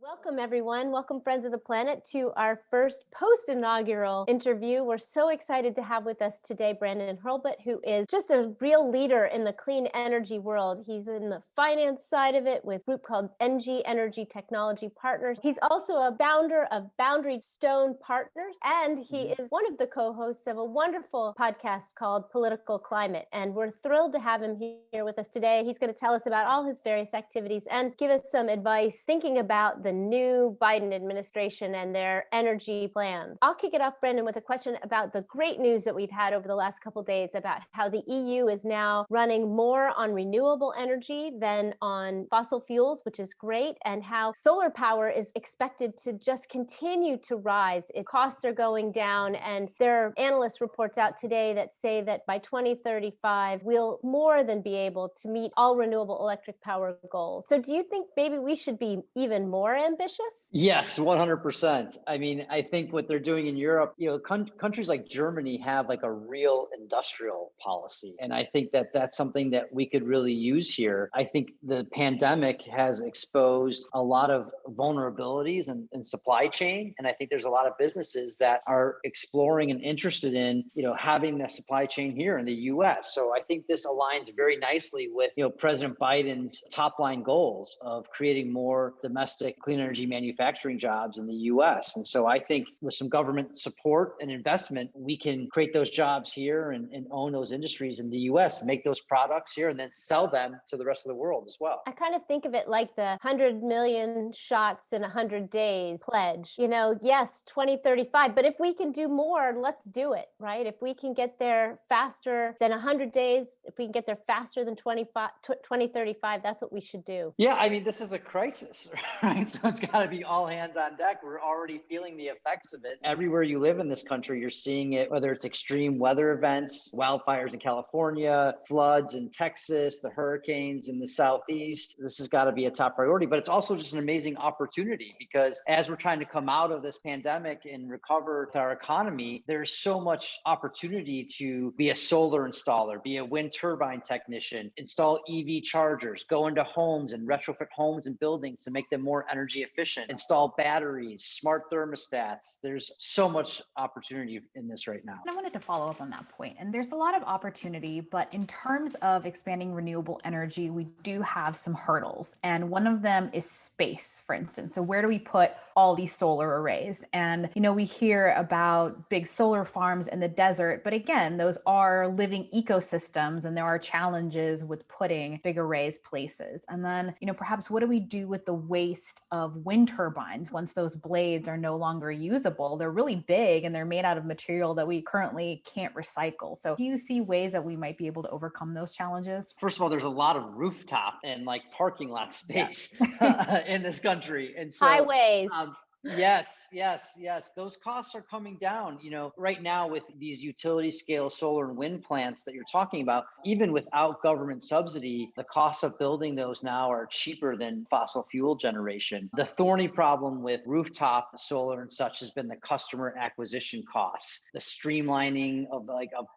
Welcome, everyone. Welcome, friends of the planet, to our first post-inaugural interview. We're so excited to have with us today Brandon Hurlbut, who is just a real leader in the clean energy world. He's in the finance side of it with a group called NG Energy Technology Partners. He's also a founder of Boundary Stone Partners, and he is one of the co-hosts of a wonderful podcast called Political Climate. And we're thrilled to have him here with us today. He's going to tell us about all his various activities and give us some advice thinking about the new Biden administration and their energy plans. I'll kick it off, Brendan, with a question about the great news that we've had over the last couple of days about how the EU is now running more on renewable energy than on fossil fuels, which is great, and how solar power is expected to just continue to rise. Costs are going down, and there are analyst reports out today that say that by 2035, we'll more than be able to meet all renewable electric power goals. So do you think maybe we should be even more ambitious? Yes, 100%. I mean, I think what they're doing in Europe, countries like Germany have like a real industrial policy. And I think that that's something that we could really use here. I think the pandemic has exposed a lot of vulnerabilities in supply chain. And I think there's a lot of businesses that are exploring and interested in, having the supply chain here in the US. So I think this aligns very nicely with, President Biden's top line goals of creating more domestic clean energy manufacturing jobs in the US. And so I think with some government support and investment, we can create those jobs here and own those industries in the US, make those products here, and then sell them to the rest of the world as well. I kind of think of it like the 100 million shots in 100 days pledge. Yes, 2035, but if we can do more, let's do it, right? If we can get there faster than 100 days, if we can get there faster than 2035, that's what we should do. Yeah, I mean, this is a crisis, right? So it's got to be all hands on deck. We're already feeling the effects of it. Everywhere you live in this country, you're seeing it, whether it's extreme weather events, wildfires in California, floods in Texas, the hurricanes in the Southeast. This has got to be a top priority, but it's also just an amazing opportunity because as we're trying to come out of this pandemic and recover our economy, there's so much opportunity to be a solar installer, be a wind turbine technician, install EV chargers, go into homes and retrofit homes and buildings to make them more energy efficient, install batteries, smart thermostats. There's so much opportunity in this right now. I wanted to follow up on that point. And there's a lot of opportunity, but in terms of expanding renewable energy, we do have some hurdles. And one of them is space, for instance. So where do we put all these solar arrays? And, we hear about big solar farms in the desert, but again, those are living ecosystems and there are challenges with putting big arrays places. And then, perhaps what do we do with the waste of wind turbines once those blades are no longer usable? They're really big and they're made out of material that we currently can't recycle. So do you see ways that we might be able to overcome those challenges? First of all, there's a lot of rooftop and parking lot space in this country. And so highways. Yes. Those costs are coming down. Right now with these utility scale solar and wind plants that you're talking about, even without government subsidy, the costs of building those now are cheaper than fossil fuel generation. The thorny problem with rooftop solar and such has been the customer acquisition costs, the streamlining of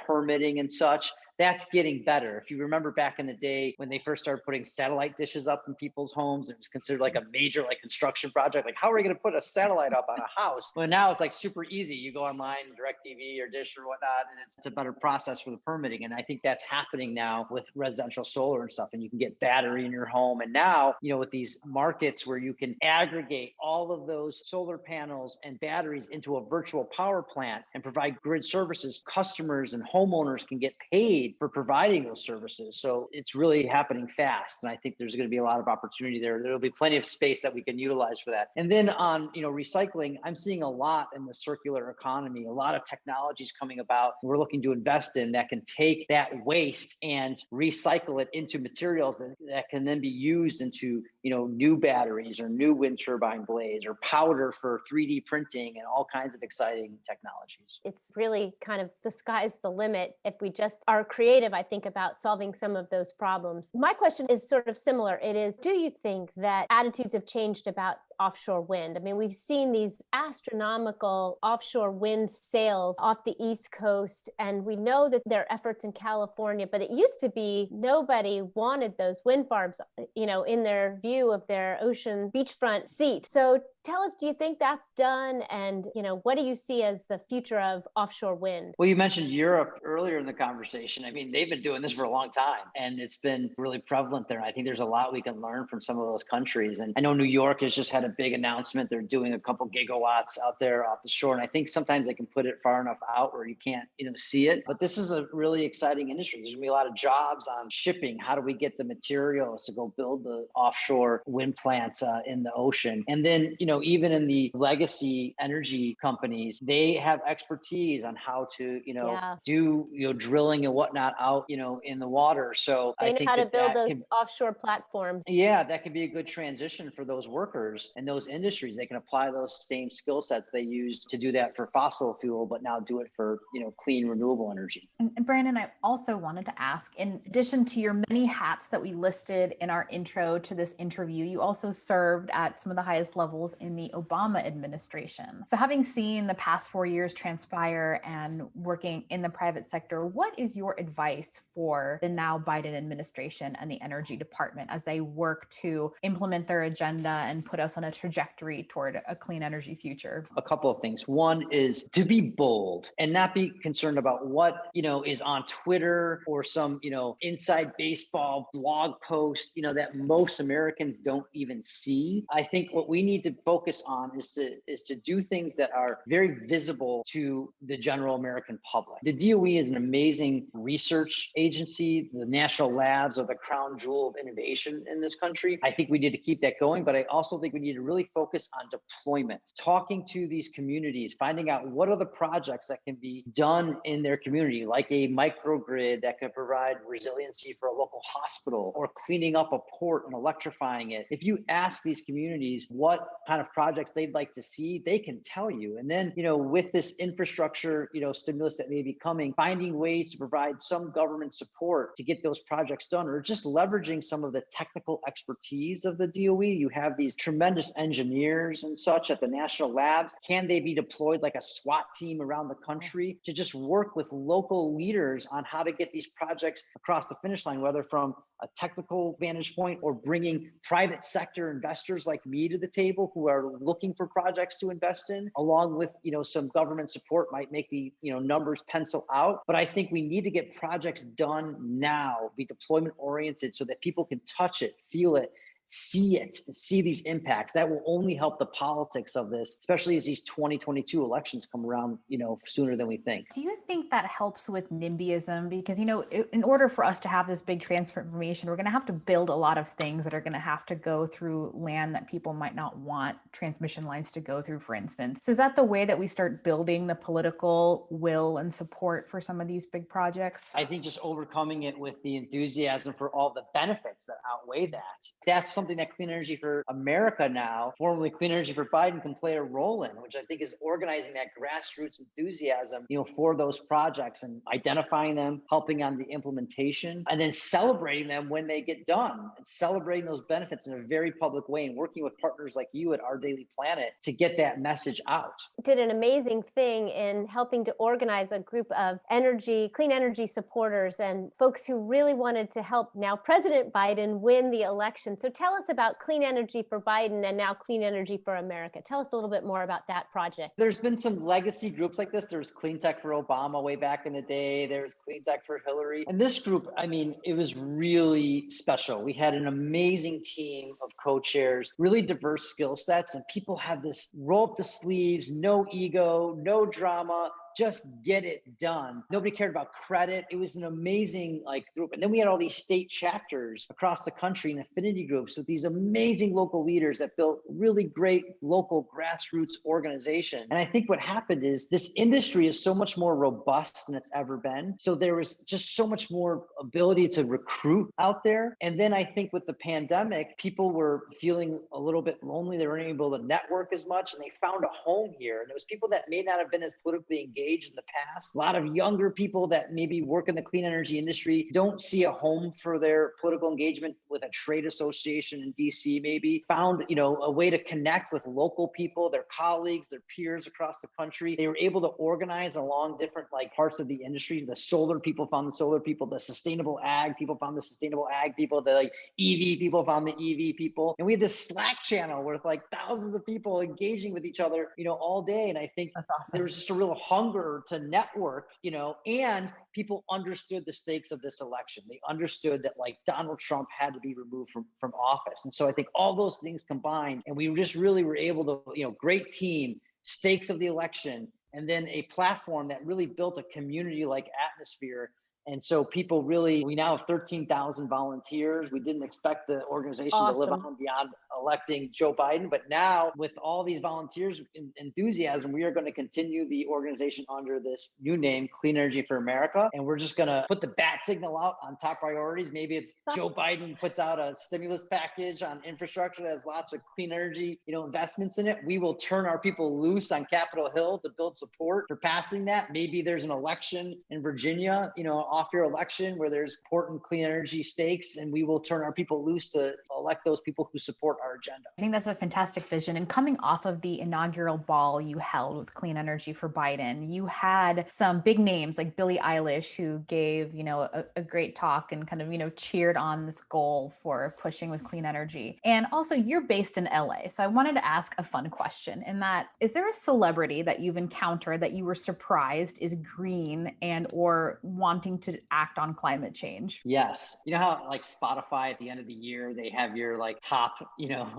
permitting and such. That's getting better. If you remember back in the day when they first started putting satellite dishes up in people's homes, it was considered like a major construction project. How are we going to put a satellite up on a house? Well, now it's super easy. You go online, DirecTV or Dish or whatnot, and it's a better process for the permitting. And I think that's happening now with residential solar and stuff. And you can get battery in your home. And now, with these markets where you can aggregate all of those solar panels and batteries into a virtual power plant and provide grid services, customers and homeowners can get paid for providing those services. So it's really happening fast. And I think there's going to be a lot of opportunity there. There'll be plenty of space that we can utilize for that. And then on, recycling, I'm seeing a lot in the circular economy, a lot of technologies coming about we're looking to invest in that can take that waste and recycle it into materials that can then be used into, new batteries or new wind turbine blades or powder for 3D printing and all kinds of exciting technologies. It's really kind of the sky's the limit if we just are creative, I think, about solving some of those problems. My question is sort of similar. It is, do you think that attitudes have changed about offshore wind. I mean, we've seen these astronomical offshore wind sales off the East Coast, and we know that there are efforts in California, but it used to be nobody wanted those wind farms, in their view of their ocean beachfront seat. So tell us, do you think that's done? And, what do you see as the future of offshore wind? Well, you mentioned Europe earlier in the conversation. I mean, they've been doing this for a long time, and it's been really prevalent there. I think there's a lot we can learn from some of those countries. And I know New York has just had a big announcement. They're doing a couple gigawatts out there off the shore. And I think sometimes they can put it far enough out where you can't, see it. But this is a really exciting industry. There's gonna be a lot of jobs on shipping. How do we get the materials to go build the offshore wind plants in the ocean? And then, even in the legacy energy companies, they have expertise on how to, do, drilling and whatnot out, in the water. So they I know think how to build those can, offshore platforms. yeah, that could be a good transition for those workers and those industries. They can apply those same skill sets they used to do that for fossil fuel, but now do it for, clean renewable energy. And Brandon, I also wanted to ask, in addition to your many hats that we listed in our intro to this interview, you also served at some of the highest levels in the Obama administration. So having seen the past 4 years transpire and working in the private sector, what is your advice for the now Biden administration and the Energy Department as they work to implement their agenda and put us on a trajectory toward a clean energy future? A couple of things. One is to be bold and not be concerned about what, is on Twitter or some, inside baseball blog post, that most Americans don't even see. I think what we need to focus on is to do things that are very visible to the general American public. The DOE is an amazing research agency. The national labs are the crown jewel of innovation in this country. I think we need to keep that going, but I also think we need to really focus on deployment, talking to these communities, finding out what are the projects that can be done in their community, like a microgrid that could provide resiliency for a local hospital, or cleaning up a port and electrifying it. If you ask these communities what kind of projects they'd like to see, they can tell you. And then, with this infrastructure, stimulus that may be coming, finding ways to provide some government support to get those projects done, or just leveraging some of the technical expertise of the DOE. You have these tremendous engineers and such at the national labs. Can they be deployed like a SWAT team around the country to just work with local leaders on how to get these projects across the finish line, whether from a technical vantage point or bringing private sector investors like me to the table who are looking for projects to invest in, along with, some government support might make the, numbers pencil out. But I think we need to get projects done now, be deployment oriented so that people can touch it, feel it, see it, see these impacts. That will only help the politics of this, especially as these 2022 elections come around, sooner than we think. Do you think that helps with NIMBYism? Because, in order for us to have this big transformation, we're going to have to build a lot of things that are going to have to go through land that people might not want transmission lines to go through, for instance. So is that the way that we start building the political will and support for some of these big projects? I think just overcoming it with the enthusiasm for all the benefits that outweigh that. That's something that Clean Energy for America now, formerly Clean Energy for Biden, can play a role in, which I think is organizing that grassroots enthusiasm, for those projects and identifying them, helping on the implementation, and then celebrating them when they get done and celebrating those benefits in a very public way and working with partners like you at Our Daily Planet to get that message out. Did an amazing thing in helping to organize a group of clean energy supporters and folks who really wanted to help now President Biden win the election. So tell us about Clean Energy for Biden and now Clean Energy for America. Tell us a little bit more about that project. There's been some legacy groups like this. There was Clean Tech for Obama way back in the day. There's Clean Tech for Hillary. And this group, it was really special. We had an amazing team of co-chairs, really diverse skill sets, and people have this roll up the sleeves, no ego, no drama, just get it done. Nobody cared about credit. It was an amazing group. And then we had all these state chapters across the country and affinity groups with these amazing local leaders that built really great local grassroots organization. And I think what happened is this industry is so much more robust than it's ever been. So there was just so much more ability to recruit out there. And then I think with the pandemic, people were feeling a little bit lonely. They weren't able to network as much, and they found a home here. And it was people that may not have been as politically engaged engaged in the past. A lot of younger people that maybe work in the clean energy industry don't see a home for their political engagement with a trade association in DC, maybe found, a way to connect with local people, their colleagues, their peers across the country. They were able to organize along different parts of the industry. The solar people found the solar people, the sustainable ag people found the sustainable ag people, the EV people found the EV people. And we had this Slack channel with thousands of people engaging with each other, all day. And I think That's awesome. there was just a real hunger to network, and people understood the stakes of this election. They understood that Donald Trump had to be removed from office. And so I think all those things combined, and we just really were able to, great team, stakes of the election, and then a platform that really built a community-like atmosphere. And so people we now have 13,000 volunteers. We didn't expect the organization to live on beyond electing Joe Biden. But now with all these volunteers enthusiasm, we are going to continue the organization under this new name, Clean Energy for America. And we're just going to put the bat signal out on top priorities. Maybe it's Joe Biden puts out a stimulus package on infrastructure that has lots of clean energy, investments in it. We will turn our people loose on Capitol Hill to build support for passing that. Maybe there's an election in Virginia, off-year election where there's important clean energy stakes, and we will turn our people loose to elect those people who support our agenda. I think that's a fantastic vision. And coming off of the inaugural ball you held with Clean Energy for Biden, you had some big names like Billie Eilish, who gave, a great talk and kind of, cheered on this goal for pushing with clean energy. And also you're based in LA. So I wanted to ask a fun question in that, is there a celebrity that you've encountered that you were surprised is green and or wanting to act on climate change? Yes. You know how Spotify at the end of the year, they have your top,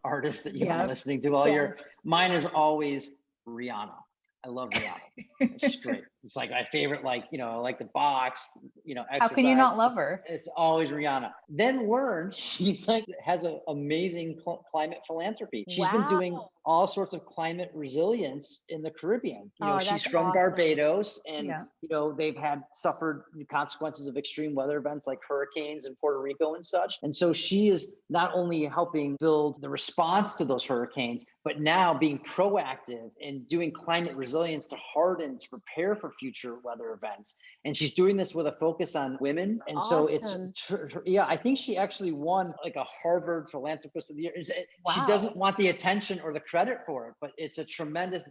artists that you've been listening to all year. Mine is always Rihanna. I love Rihanna. She's great. It's my favorite, the box, exercise. How can you not love her? It's always Rihanna. Then learn she's has an amazing climate philanthropy. She's been doing all sorts of climate resilience in the Caribbean. She's from Barbados, and they've suffered the consequences of extreme weather events like hurricanes in Puerto Rico and such. And so she is not only helping build the response to those hurricanes, but now being proactive and doing climate resilience to harden, to prepare for future weather events. And she's doing this with a focus on women. And so it's, I think she actually won a Harvard Philanthropist of the Year. She doesn't want the attention or the credit for it, but it's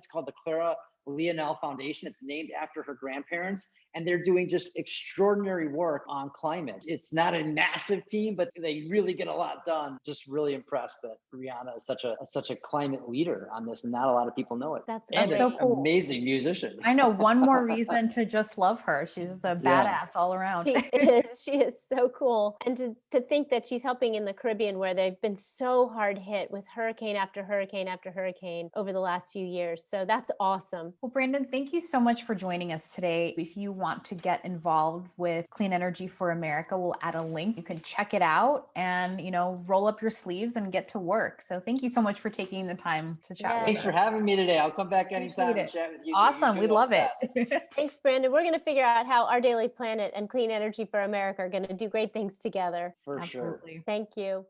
called the Clara Leonel Foundation. It's named after her grandparents, and they're doing just extraordinary work on climate. It's not a massive team, but they really get a lot done. Just really impressed that Rihanna is such a climate leader on this, and not a lot of people know it. That's so cool. Amazing musician. I know one more reason to just love her. She's just a badass all around. She is so cool. And to think that she's helping in the Caribbean, where they've been so hard hit with hurricane after hurricane after hurricane over the last few years. So that's awesome. Well, Brandon, thank you so much for joining us today. If you want to get involved with Clean Energy for America, we'll add a link. You can check it out and, roll up your sleeves and get to work. So thank you so much for taking the time to chat with us. Thanks for having me today. I'll come back anytime and chat with you. Awesome. We love it. Thanks, Brandon. We're going to figure out how Our Daily Planet and Clean Energy for America are going to do great things together. For sure. Absolutely. Thank you.